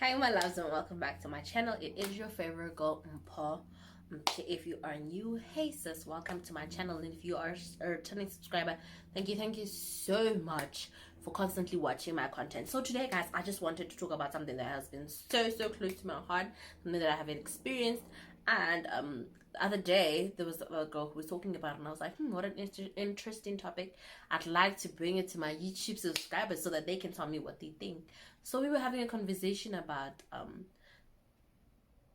Hi my loves and welcome back to my channel. It is your favorite girl Mpo. If you are new, hey sis, welcome to my channel. And if you are a returning subscriber, thank you so much for constantly watching my content. So today guys, I just wanted to talk about something that has been so close to my heart, something that I have experienced. And the other day there was a girl who was talking about it, and I was like, what an interesting topic. I'd like to bring it to my YouTube subscribers so that they can tell me what they think. So we were having a conversation about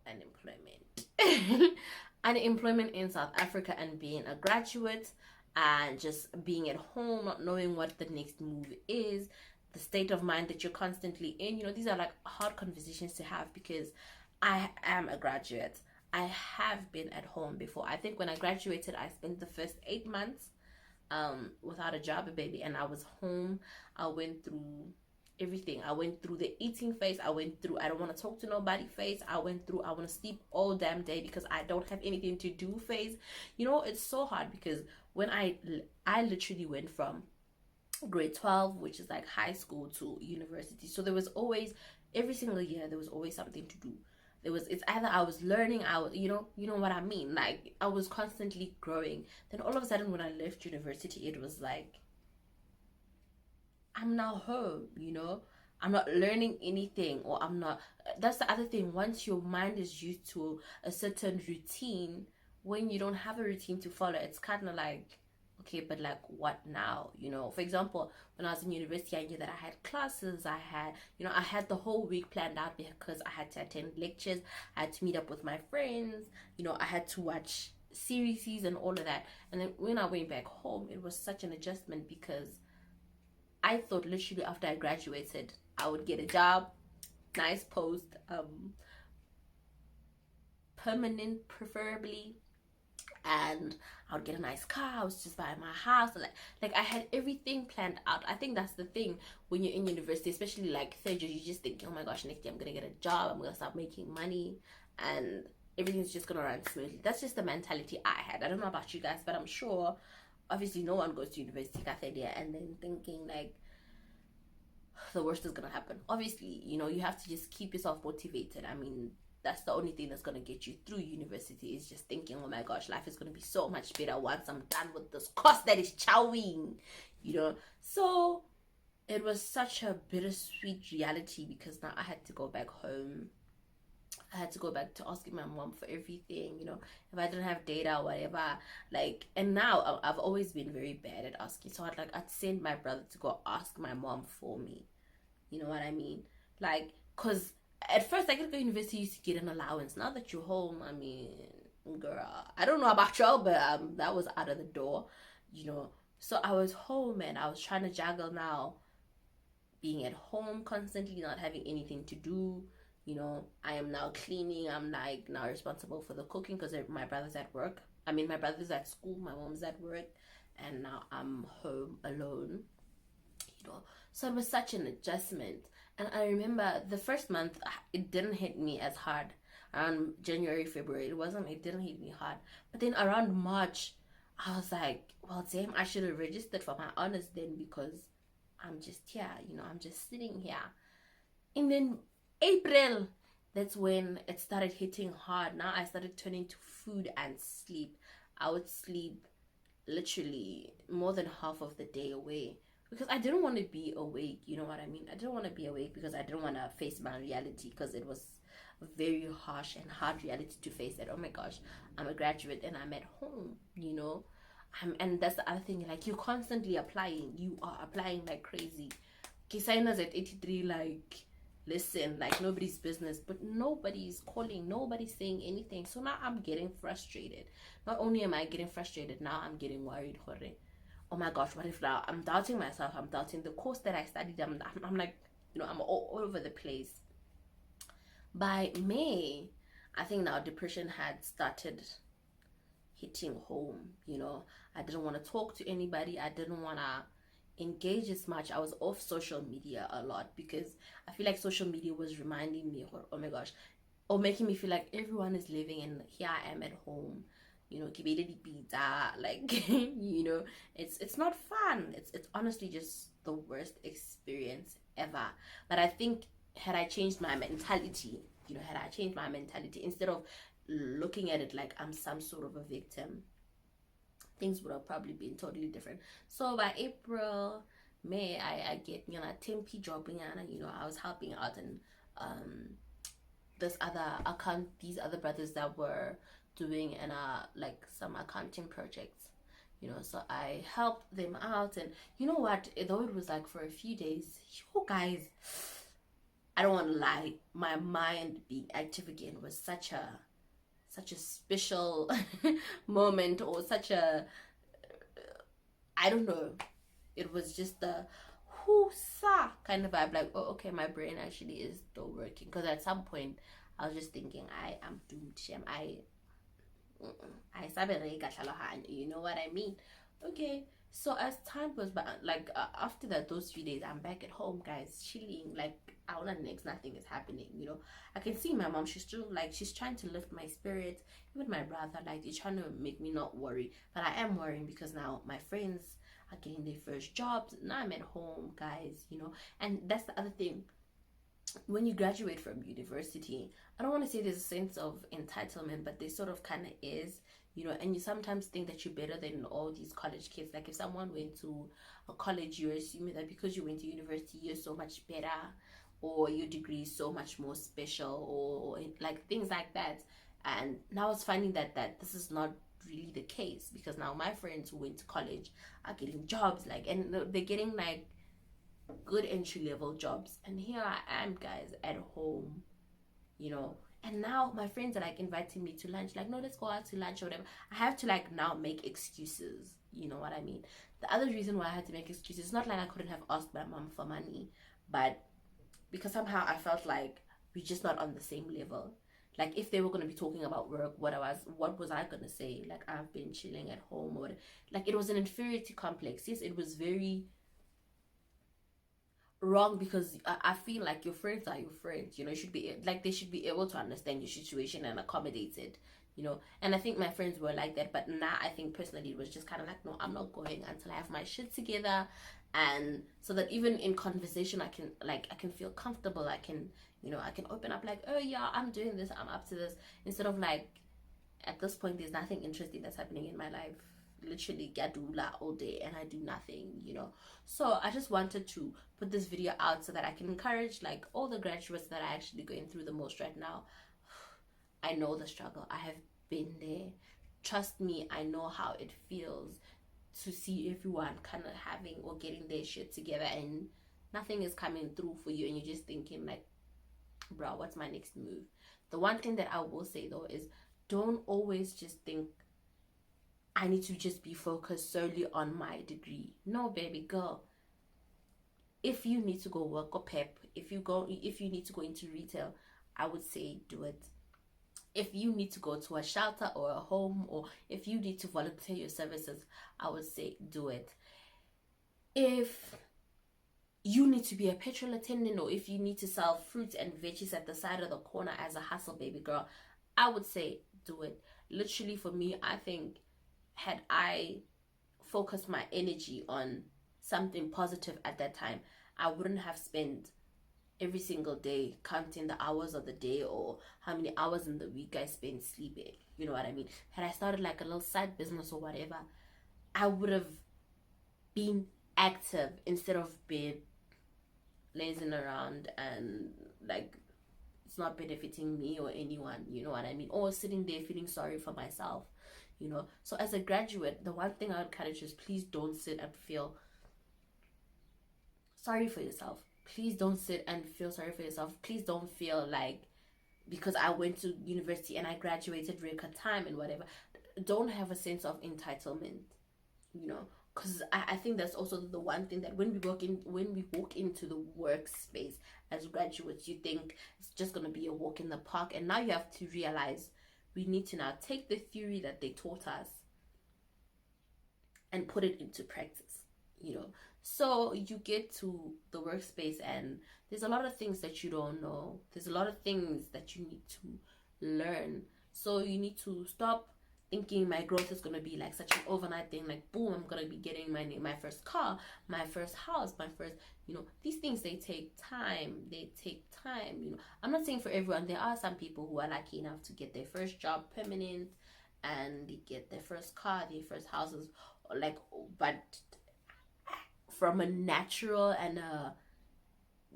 unemployment. Unemployment in South Africa and being a graduate and just being at home, not knowing what the next move is, the state of mind that you're constantly in. These are like hard conversations to have because I am a graduate. I have been at home before. I think when I graduated, I spent the first 8 months without a job, baby, and I was home. I went through everything. I went through the eating phase. I went through I don't want to talk to nobody phase. I went through I want to sleep all damn day because I don't have anything to do phase. It's so hard because when I literally went from grade 12, which is like high school, to university. So there was always, every single year there was always something to do. It's either I was learning, I was, you know what I mean, like I was constantly growing. Then all of a sudden when I left university, it was like I'm now home, I'm not learning anything, or I'm not. That's the other thing. Once your mind is used to a certain routine, when you don't have a routine to follow, it's kind of like, okay, but like what now? For example, when I was in university, I knew that I had classes. I had the whole week planned out because I had to attend lectures, I had to meet up with my friends, I had to watch series and all of that. And then when I went back home, it was such an adjustment because I thought literally after I graduated, I would get a job, nice post, permanent preferably, and I would get a nice car. I was just buying my house. Like I had everything planned out. I think that's the thing when you're in university, especially like third year, you just think, oh my gosh, next year I'm gonna get a job, I'm gonna start making money, and everything's just gonna run smoothly. That's just the mentality I had. I don't know about you guys, but I'm sure obviously no one goes to university third year and then thinking like the worst is gonna happen. Obviously, you have to just keep yourself motivated. I mean, that's the only thing that's gonna get you through university, is just thinking, oh my gosh, life is gonna be so much better once I'm done with this course that is chowing, So it was such a bittersweet reality because now I had to go back home. I had to go back to asking my mom for everything, if I didn't have data or whatever. And now I've always been very bad at asking. So I'd send my brother to go ask my mom for me. You know what I mean? Because at first I could go to university, you used to get an allowance. Now that you're home, I mean, girl, I don't know about y'all, but that was out of the door. So I was home and I was trying to juggle now being at home constantly, not having anything to do. I am now cleaning. I'm like now responsible for the cooking because my brother's at work. I mean, my brother's at school, my mom's at work, and now I'm home alone. So it was such an adjustment. And I remember the first month, it didn't hit me as hard. Around January, February, it didn't hit me hard. But then around March, I was like, well, damn, I should have registered for my honors then because I'm just here, I'm just sitting here. And then April, that's when it started hitting hard. Now I started turning to food and sleep. I would sleep literally more than half of the day away because I didn't want to be awake. You know what I mean? I didn't want to be awake because I didn't want to face my reality, because it was a very harsh and hard reality to face, that oh my gosh, I'm a graduate and I'm at home. And that's the other thing, like you're constantly applying. You are applying like crazy. Kisainas at 83, like listen, like nobody's business, but nobody's calling, nobody's saying anything. So now I'm getting frustrated. Not only am I getting frustrated, now I'm getting worried. Oh my gosh, what if now I'm doubting myself, I'm doubting the course that I studied. I'm like, I'm all over the place. By May, I think now depression had started hitting home. I didn't want to talk to anybody. I didn't want to engage as much. I was off social media a lot because I feel like social media was reminding me, oh my gosh, or making me feel like everyone is living and here I am at home, pizza, like it's not fun. It's honestly just the worst experience ever. But I think had I changed my mentality, had I changed my mentality instead of looking at it like I'm some sort of a victim, things would have probably been totally different. So by April, May, I get, a temporary job, I was helping out, and this other account these other brothers that were doing and like some accounting projects, so I helped them out. And you know what, though it was like for a few days, you guys, I don't want to lie, my mind being active again was such a special moment, or such a, I don't know, it was just the whoo-sa kind of vibe, like, oh, okay, my brain actually is still working. Because at some point I was just thinking, I am doomed, Shem. I you know what I mean? Okay, so as time goes by, like, after that, those few days, I'm back at home, guys, chilling, like, out and next, nothing is happening, I can see my mom, she's still, like, she's trying to lift my spirits. Even my brother, like, they're trying to make me not worry, but I am worrying, because now my friends are getting their first jobs. Now I'm at home, guys, and that's the other thing. When you graduate from university, I don't want to say there's a sense of entitlement, but there sort of kind of is, and you sometimes think that you're better than all these college kids. Like, if someone went to a college, you're assuming that because you went to university, you're so much better, or your degree is so much more special, or like things like that. And now I was finding that this is not really the case, because now my friends who went to college are getting jobs, like, and they're getting like good entry level jobs, and here I am, guys, at home, and now my friends are like inviting me to lunch, like, no, let's go out to lunch or whatever. I have to, like, now make excuses, you know what I mean? The other reason why I had to make excuses, it's not like I couldn't have asked my mom for money, but because somehow I felt like we're just not on the same level. Like, if they were going to be talking about work, what was I going to say? Like, I've been chilling at home, or like, it was an inferiority complex. Yes, it was very wrong, because I feel like your friends are your friends, you should be like, they should be able to understand your situation and accommodate it, and I think my friends were like that. But now I think personally it was just kind of like, no, I'm not going until I have my shit together, and so that even in conversation I can feel comfortable. I can, I can open up, like, oh yeah, I'm doing this, I'm up to this, instead of like, at this point there's nothing interesting that's happening in my life, literally gadula all day, and I do nothing, so I just wanted to put this video out so that I can encourage, like, all the graduates that are actually going through the most right now. I know the struggle, I have been there, trust me, I know how it feels to see everyone kind of having or getting their shit together, and nothing is coming through for you, and you're just thinking like, bro, what's my next move? The one thing that I will say though is, don't always just think, I need to just be focused solely on my degree. No, baby girl. If you need to go work or pep, if you need to go into retail, I would say do it. If you need to go to a shelter or a home, or if you need to volunteer your services, I would say do it. If you need to be a petrol attendant, or if you need to sell fruits and veggies at the side of the corner as a hustle, baby girl, I would say do it. Literally, for me, I think, had I focused my energy on something positive at that time, I wouldn't have spent every single day counting the hours of the day, or how many hours in the week I spent sleeping. You know what I mean? Had I started like a little side business or whatever, I would have been active instead of being lazing around and like it's not benefiting me or anyone, you know what I mean? Or sitting there feeling sorry for myself, So as a graduate, the one thing I would encourage is, please don't sit and feel sorry for yourself. Please don't sit and feel sorry for yourself. Please don't feel like, because I went to university and I graduated record time and whatever, don't have a sense of entitlement, because I think that's also the one thing that when we walk into the workspace as graduates, you think it's just going to be a walk in the park, and now you have to realize we need to now take the theory that they taught us and put it into practice, so you get to the workspace and there's a lot of things that you don't know, there's a lot of things that you need to learn, so you need to stop thinking my growth is going to be like such an overnight thing, like boom, I'm going to be getting my first car, my first house, my first, these things, they take time. I'm not saying for everyone. There are some people who are lucky enough to get their first job permanent, and they get their first car, their first houses, like, but from a natural and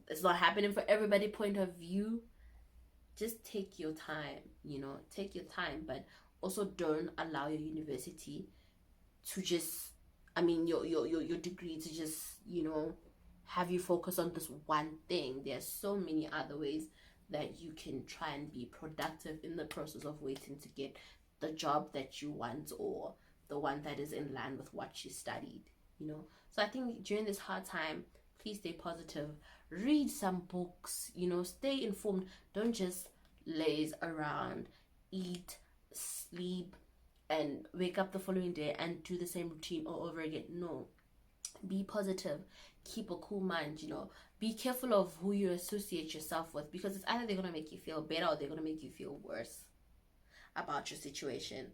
it's not happening for everybody point of view, just take your time, take your time, but also don't allow your university to just, your degree to just, have you focus on this one thing. There's so many other ways that you can try and be productive in the process of waiting to get the job that you want, or the one that is in line with what you studied, So I think during this hard time, please stay positive, read some books, stay informed. Don't just laze around, eat, sleep, and wake up the following day and do the same routine all over again. No, be positive, keep a cool mind, be careful of who you associate yourself with, because it's either they're going to make you feel better or they're going to make you feel worse about your situation,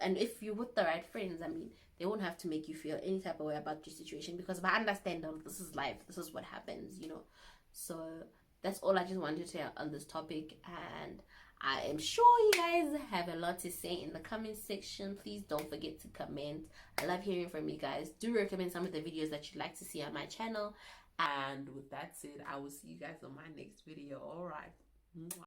and if you're with the right friends, they won't have to make you feel any type of way about your situation, because I understand that this is life, this is what happens, so that's all I just wanted to say on this topic, and I am sure you guys have a lot to say in the comment section. Please don't forget to comment. I love hearing from you guys. Do recommend some of the videos that you'd like to see on my channel, and with that said, I will see you guys on my next video. All right.